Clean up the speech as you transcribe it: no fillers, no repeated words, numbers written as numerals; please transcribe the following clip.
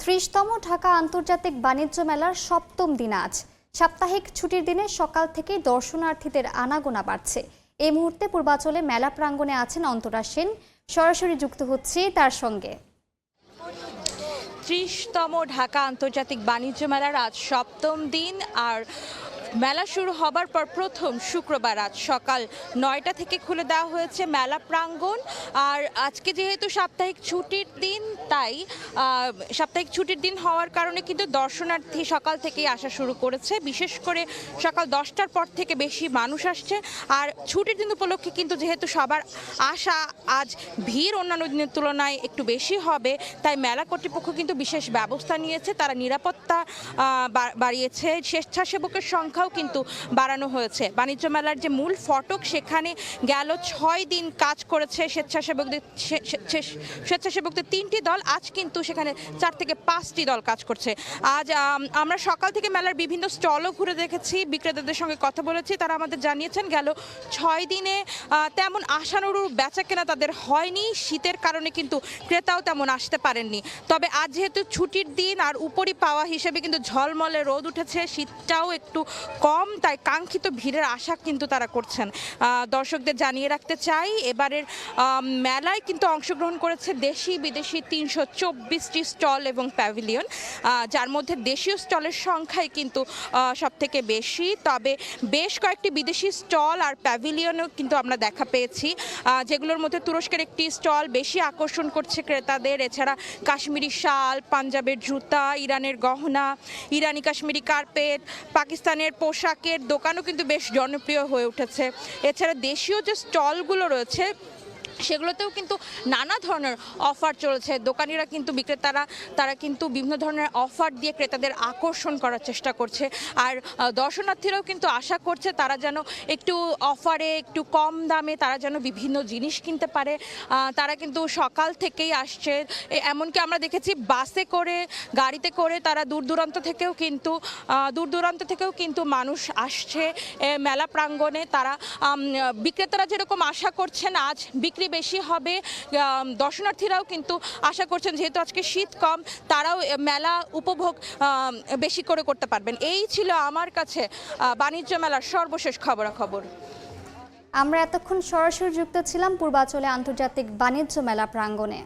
30তম ঢাকা আন্তর্জাতিক বাণিজ্য মেলার সপ্তম দিন আজ। সাপ্তাহিক ছুটির দিনে সকাল থেকেই দর্শনার্থীদের আনাগোনা বাড়ছে। এই মুহূর্তে পূর্বাচলে মেলা প্রাঙ্গণে আছেন অন্তরা সেন, সরাসরি যুক্ত হচ্ছে তার সঙ্গে। 30তম ঢাকা আন্তর্জাতিক বাণিজ্য মেলার আজ সপ্তম দিন, আর মেলা শুরু হবার পর প্রথম শুক্রবার আজ সকাল 9টা থেকে খুলে দেওয়া হয়েছে মেলা প্রাঙ্গণ। আর আজকে যেহেতু সাপ্তাহিক ছুটির দিন, তাই সাপ্তাহিক ছুটির দিন হওয়ার কারণে কিন্তু দর্শনার্থী সকাল থেকেই আসা শুরু করেছে। বিশেষ করে সকাল 10টার পর থেকে বেশি মানুষ আসছে। আর ছুটির দিন উপলক্ষে কিন্তু যেহেতু সবার আসা, আজ ভিড় অন্যান্য দিনের তুলনায় একটু বেশি হবে, তাই মেলা কর্তৃপক্ষ কিন্তু বিশেষ ব্যবস্থা নিয়েছে। তারা নিরাপত্তা বাড়িয়েছে, স্বেচ্ছাসেবকের সংখ্যাও কিন্তু বাড়ানো হয়েছে। বাণিজ্য মেলার যে মূল ফটক, সেখানে গেল 6 দিন কাজ করেছে স্বেচ্ছাসেবকদের 3টি দল। আজ কিন্তু সেখানে 4 থেকে 5টি দল কাজ করছে। আজ আমরা সকাল থেকে মেলার বিভিন্ন স্টলও ঘুরে দেখেছি, বিক্রেতাদের সঙ্গে কথা বলেছি। তারা আমাদের জানিয়েছেন গেল 6 দিনে তেমন আশানুরূপ বেচাকেনা তাদের হয়নি। শীতের কারণে কিন্তু ক্রেতাও তেমন আসতে পারেননি। তবে আজ যেহেতু ছুটির দিন আর উপরি পাওয়া হিসেবে কিন্তু ঝলমলে রোদ উঠেছে, শীতটাও একটু কম, তাই কাঙ্ক্ষিত ভিড়ের আশা কিন্তু তারা করছেন। দর্শকদের জানিয়ে রাখতে চাই, এবারের মেলায় কিন্তু অংশগ্রহণ করেছে দেশি বিদেশি 324টি স্টল এবং প্যাভিলিয়ন, যার মধ্যে দেশীয় স্টলের সংখ্যাই কিন্তু সব থেকে বেশি। তবে বেশ কয়েকটি বিদেশি স্টল আর প্যাভিলিয়নও কিন্তু আমরা দেখা পেয়েছি, যেগুলোর মধ্যে তুরস্কের একটি স্টল বেশি আকর্ষণ করছে ক্রেতাদের। এছাড়া কাশ্মীরি শাল, পাঞ্জাবের জুতা, ইরানের গহনা, ইরানি কাশ্মীরি কার্পেট, পাকিস্তানের পোশাকের দোকানও কিন্তু বেশ জনপ্রিয় হয়ে উঠেছে। এছাড়া দেশীয় যে স্টলগুলো রয়েছে, সেগুলোতেও কিন্তু নানা ধরনের অফার চলেছে। দোকানিরা কিন্তু তারা কিন্তু বিভিন্ন ধরনের অফার দিয়ে ক্রেতাদের আকর্ষণ করার চেষ্টা করছে। আর দর্শনার্থীরাও কিন্তু আশা করছে তারা যেন একটু অফারে, একটু কম দামে তারা যেন বিভিন্ন জিনিস কিনতে পারে। তারা কিন্তু সকাল থেকেই আসছে। এমনকি আমরা দেখেছি বাসে করে, গাড়িতে করে তারা দূর দূরান্ত থেকেও কিন্তু মানুষ আসছে মেলা প্রাঙ্গণে। তারা বিক্রেতারা যেরকম আশা করছেন আজ বিক্রি বেশি হবে, দর্শনার্থীরাও কিন্তু আশা করছেন যেহেতু আজকে শীত কম, তারাও মেলা উপভোগ বেশি করে করতে পারবেন। এই ছিল আমার কাছে বাণিজ্য মেলার সর্বশেষ খবরাখবর। আমরা এতক্ষণ সরাসরি যুক্ত ছিলাম পূর্বাচলে আন্তর্জাতিক বাণিজ্য মেলা প্রাঙ্গণে।